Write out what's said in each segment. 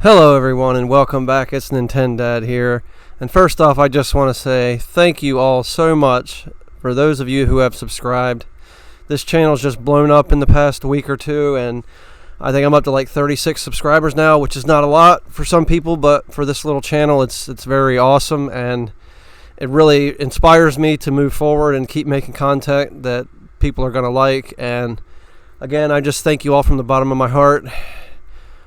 Hello everyone and welcome back. It's Tendad here. And first off, I just want to say thank you all so much for those of you who have subscribed. This channel's just blown up in the past week or two, and I think I'm up to like 36 subscribers now, which is not a lot for some people, but for this little channel it's very awesome, and it really inspires me to move forward and keep making content that people are going to like. And again, I just thank you all from the bottom of my heart.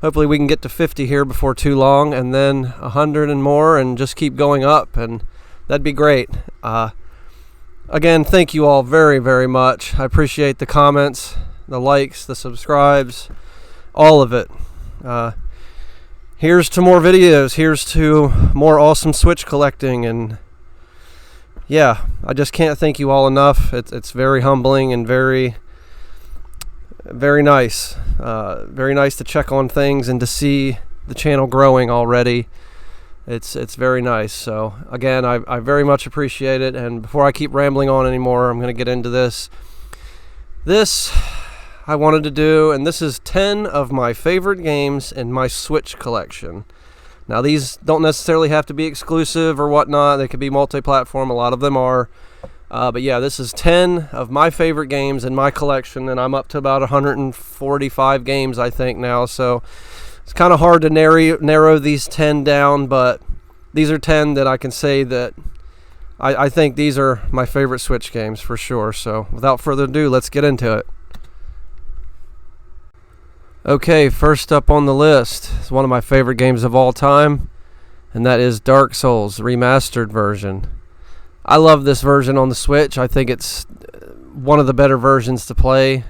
Hopefully we can get to 50 here before too long, and then 100 and more, and just keep going up, and that'd be great. Again, thank you all very, very much. I appreciate the comments, the likes, the subscribes, all of it. Here's to more videos. Here's to more awesome Switch collecting, and yeah, I just can't thank you all enough. It's very humbling and very nice. Very nice to check on things and to see the channel growing already. It's very nice. So again, I very much appreciate it. And before I keep rambling on anymore, I'm going to get into this. This I wanted to do, and this is 10 of my favorite games in my Switch collection. Now these don't necessarily have to be exclusive or whatnot. They could be multi-platform. A lot of them are. But yeah, this is 10 of my favorite games in my collection, and I'm up to about 145 games, I think, now. So it's kind of hard to narrow these 10 down, but these are 10 that I can say that I think these are my favorite Switch games for sure. So without further ado, let's get into it. Okay, first up on the list is one of my favorite games of all time, and that is Dark Souls, the remastered version. I love this version on the Switch. I think it's one of the better versions to play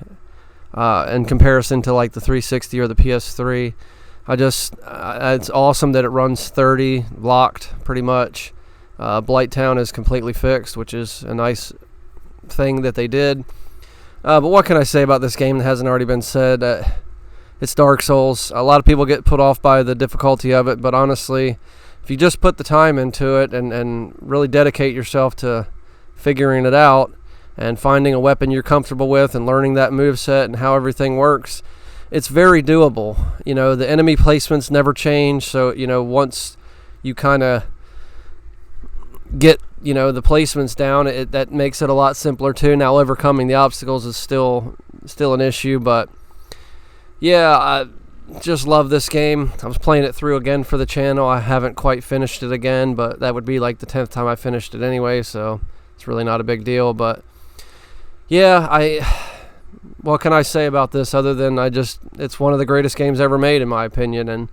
in comparison to like the 360 or the PS3. It's awesome that it runs 30 locked pretty much. Blighttown is completely fixed, which is a nice thing that they did. But what can I say about this game that hasn't already been said? It's Dark Souls. A lot of people get put off by the difficulty of it, but honestly, if you just put the time into it and really dedicate yourself to figuring it out and finding a weapon you're comfortable with and learning that moveset and how everything works, it's very doable. You know, the enemy placements never change, so, you know, once you kind of get, you know, the placements down, that makes it a lot simpler too. Now, overcoming the obstacles is still an issue, but yeah, I just love this game. I was playing it through again for the channel. I haven't quite finished it again, but that would be like the 10th time I finished it anyway, so it's really not a big deal. But yeah, what can I say about this other than it's one of the greatest games ever made in my opinion, and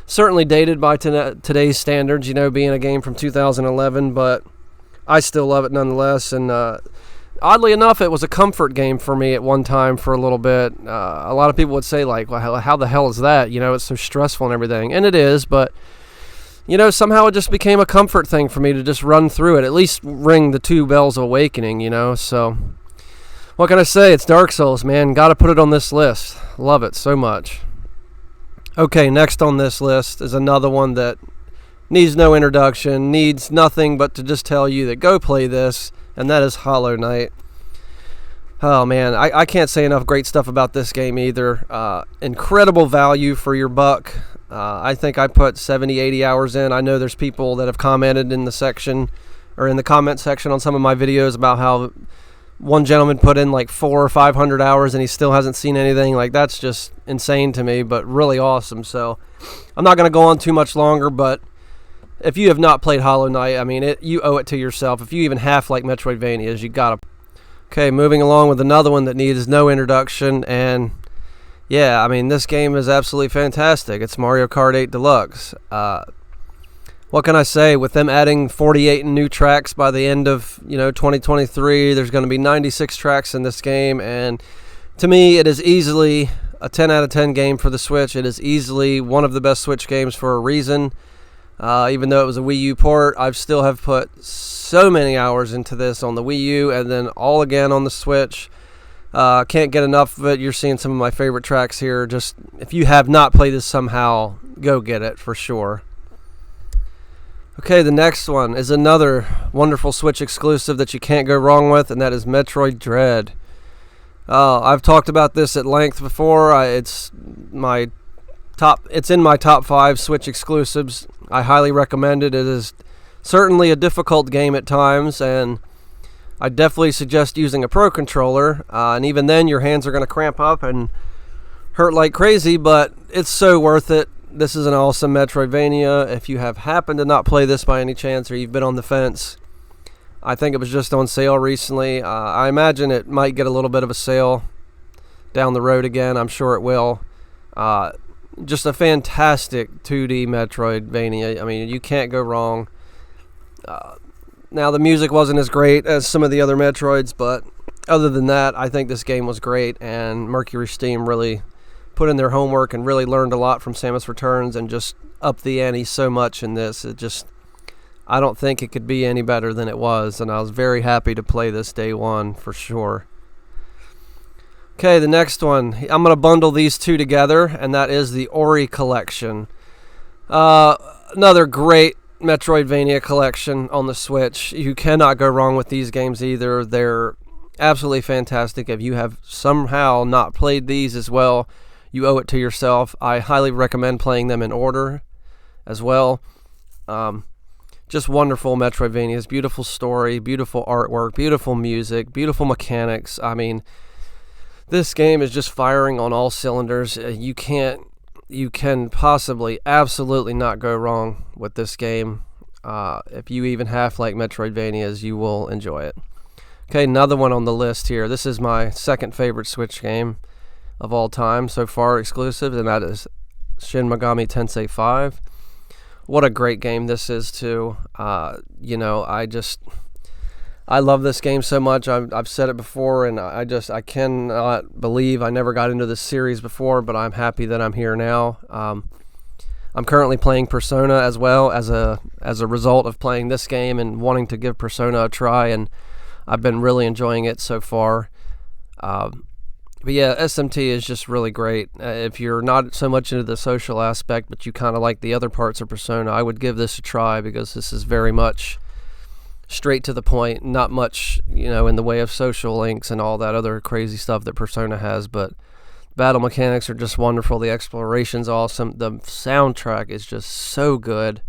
certainly dated by today's standards, you know, being a game from 2011, but I still love it nonetheless. And oddly enough, it was a comfort game for me at one time for a little bit. A lot of people would say, like, well, how the hell is that? You know, it's so stressful and everything. And it is, but, you know, somehow it just became a comfort thing for me to just run through it, at least ring the 2 bells of awakening, you know. So what can I say? It's Dark Souls, man. Got to put it on this list. Love it so much. Okay, next on this list is another one that needs no introduction, needs nothing but to just tell you that go play this, and that is Hollow Knight. Oh man, I can't say enough great stuff about this game either. Incredible value for your buck. I think I put 70-80 hours in. I know there's people that have commented in the section or in the comment section on some of my videos about how one gentleman put in like 400 or 500 hours and he still hasn't seen anything. Like, that's just insane to me, but really awesome. So I'm not going to go on too much longer, but if you have not played Hollow Knight, I mean, you owe it to yourself. If you even half like Metroidvanias, you gotta. Okay, moving along with another one that needs no introduction, and yeah, I mean, this game is absolutely fantastic. It's Mario Kart 8 Deluxe. What can I say? With them adding 48 new tracks by the end of 2023, there's going to be 96 tracks in this game, and to me, it is easily a 10 out of 10 game for the Switch. It is easily one of the best Switch games for a reason. Even though it was a Wii U port, I still have put so many hours into this on the Wii U and then all again on the Switch. Can't get enough of it. You're seeing some of my favorite tracks here. Just, if you have not played this somehow, go get it for sure. Okay, the next one is another wonderful Switch exclusive that you can't go wrong with, and that is Metroid Dread. I've talked about this at length before. It's my It's in my top 5 Switch exclusives. I highly recommend it. It is certainly a difficult game at times, and I definitely suggest using a Pro Controller. And even then, your hands are going to cramp up and hurt like crazy, but it's so worth it. This is an awesome Metroidvania. If you have happened to not play this by any chance, or you've been on the fence, I think it was just on sale recently. I imagine it might get a little bit of a sale down the road again. I'm sure it will. Just a fantastic 2D Metroidvania. I mean, you can't go wrong. Now, the music wasn't as great as some of the other Metroids, but other than that, I think this game was great, and Mercury Steam really put in their homework and really learned a lot from Samus Returns and just upped the ante so much in this. I don't think it could be any better than it was, and I was very happy to play this day one for sure. Okay, the next one. I'm going to bundle these two together, and that is the Ori collection. Another great Metroidvania collection on the Switch. You cannot go wrong with these games either. They're absolutely fantastic. If you have somehow not played these as well, you owe it to yourself. I highly recommend playing them in order as well. Just wonderful Metroidvanias, beautiful story, beautiful artwork, beautiful music, beautiful mechanics. I mean, this game is just firing on all cylinders. You can possibly absolutely not go wrong with this game. If you even half like Metroidvanias, you will enjoy it. Okay, another one on the list here. This is my second favorite Switch game of all time so far, exclusive, and that is Shin Megami Tensei 5. What a great game this is too. I love this game so much. I've said it before, and I cannot believe I never got into this series before, but I'm happy that I'm here now. I'm currently playing Persona as well as a result of playing this game and wanting to give Persona a try, and I've been really enjoying it so far. But yeah, SMT is just really great. If you're not so much into the social aspect, but you kind of like the other parts of Persona, I would give this a try, because this is very much straight to the point. Not much, in the way of social links and all that other crazy stuff that Persona has, but battle mechanics are just wonderful. The exploration's awesome. The soundtrack is just so good.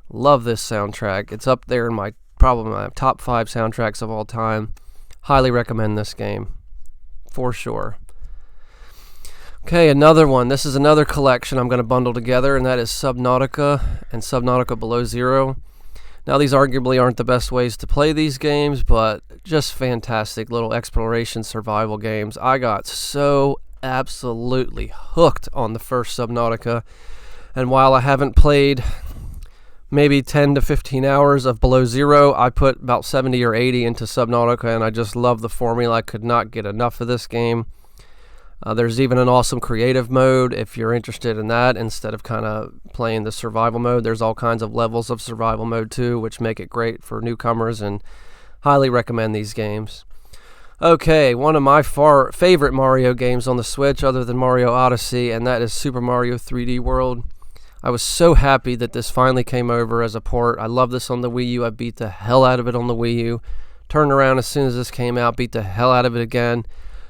Love this soundtrack. It's up there in probably my top 5 soundtracks of all time. Highly recommend this game, for sure. Okay, another one. This is another collection I'm going to bundle together, and that is Subnautica and Subnautica Below Zero. Now, these arguably aren't the best ways to play these games, but just fantastic little exploration survival games. I got so absolutely hooked on the first Subnautica, and while I haven't played maybe 10 to 15 hours of Below Zero, I put about 70 or 80 into Subnautica, and I just love the formula. I could not get enough of this game. There's even an awesome creative mode if you're interested in that, instead of kind of playing the survival mode. There's all kinds of levels of survival mode too, which make it great for newcomers, and highly recommend these games. Okay, one of my favorite Mario games on the Switch, other than Mario Odyssey, and that is Super Mario 3D World. I was so happy that this finally came over as a port. I love this on the Wii U. I beat the hell out of it on the Wii U. Turned around as soon as this came out, beat the hell out of it again.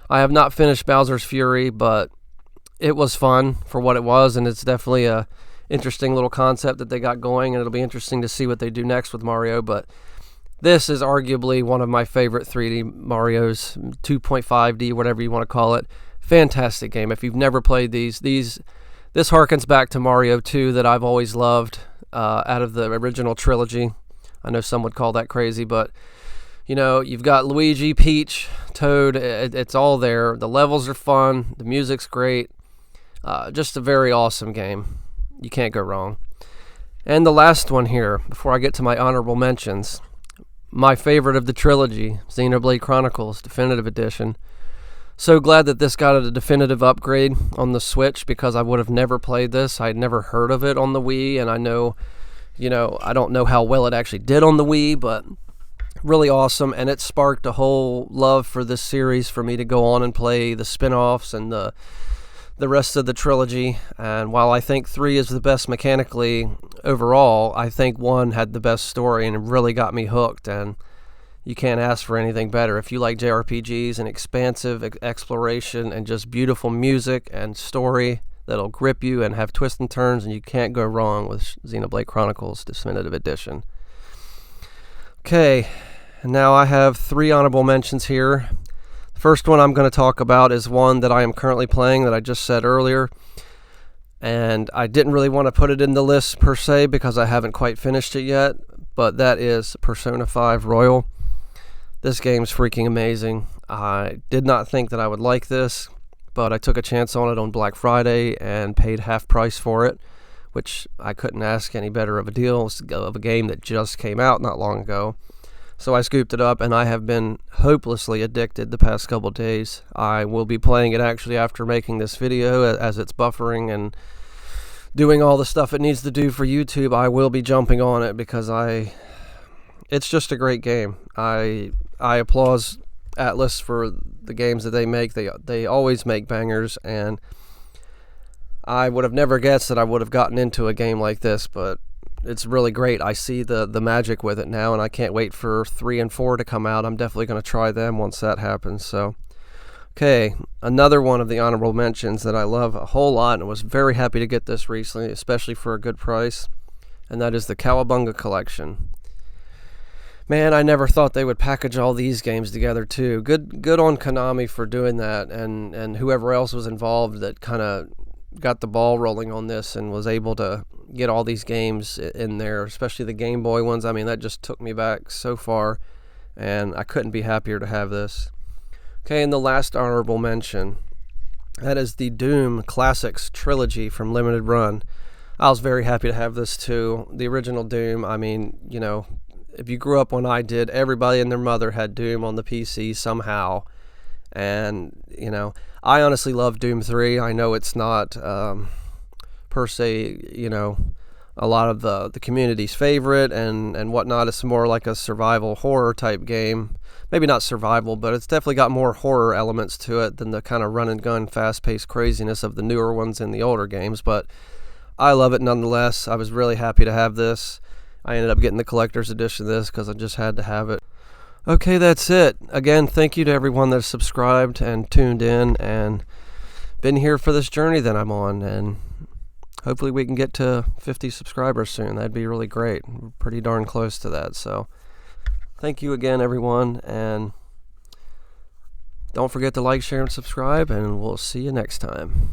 I have not finished Bowser's Fury, but it was fun for what it was, and it's definitely a interesting little concept that they got going, and it'll be interesting to see what they do next with Mario. But this is arguably one of my favorite 3D Marios, 2.5D, whatever you want to call it. Fantastic game. If you've never played this harkens back to Mario 2 that I've always loved out of the original trilogy. I know some would call that crazy, but you've got Luigi, Peach, Toad. It's all there. The levels are fun. The music's great. Just a very awesome game. You can't go wrong. And the last one here, before I get to my honorable mentions, my favorite of the trilogy, Xenoblade Chronicles Definitive Edition. So glad that this got a definitive upgrade on the Switch, because I would have never played this. I'd never heard of it on the Wii, and I know, I don't know how well it actually did on the Wii, but really awesome, and it sparked a whole love for this series for me to go on and play the spin-offs and the rest of the trilogy. And while I think 3 is the best mechanically overall, I think 1 had the best story, and it really got me hooked, and you can't ask for anything better. If you like JRPGs and expansive exploration and just beautiful music and story, that'll grip you and have twists and turns, and you can't go wrong with Xenoblade Chronicles Definitive Edition. Okay, and now I have 3 honorable mentions here. The first one I'm going to talk about is one that I am currently playing that I just said earlier. And I didn't really want to put it in the list per se because I haven't quite finished it yet, but that is Persona 5 Royal. This game's freaking amazing. I did not think that I would like this, but I took a chance on it on Black Friday and paid half price for it, which I couldn't ask any better of a deal of a game that just came out not long ago. So I scooped it up, and I have been hopelessly addicted the past couple days. I will be playing it actually after making this video as it's buffering and doing all the stuff it needs to do for YouTube. I will be jumping on it because it's just a great game. I applaud Atlas for the games that they make. They always make bangers, and I would have never guessed that I would have gotten into a game like this, but it's really great. I see the magic with it now, and I can't wait for 3 and 4 to come out. I'm definitely going to try them once that happens. So, okay, another one of the honorable mentions that I love a whole lot and was very happy to get this recently, especially for a good price, and that is the Cowabunga Collection. Man, I never thought they would package all these games together too. Good on Konami for doing that, and whoever else was involved that kind of got the ball rolling on this and was able to get all these games in there, especially the Game Boy ones. I mean, that just took me back so far, and I couldn't be happier to have this. Okay, and the last honorable mention, that is the Doom Classics Trilogy from Limited Run. I was very happy to have this too. The original Doom, I mean, you know, if you grew up when I did, everybody and their mother had Doom on the PC somehow. And, you know, I honestly love Doom 3. I know it's not per se, you know, a lot of the community's favorite and whatnot. It's more like a survival horror type game. Maybe not survival, but it's definitely got more horror elements to it than the kind of run and gun, fast-paced craziness of the newer ones in the older games. But I love it nonetheless. I was really happy to have this. I ended up getting the collector's edition of this because I just had to have it. Okay, that's it. Again, thank you to everyone that's subscribed and tuned in and been here for this journey that I'm on. And hopefully we can get to 50 subscribers soon. That'd be really great. We're pretty darn close to that. So thank you again, everyone. And don't forget to like, share, and subscribe. And we'll see you next time.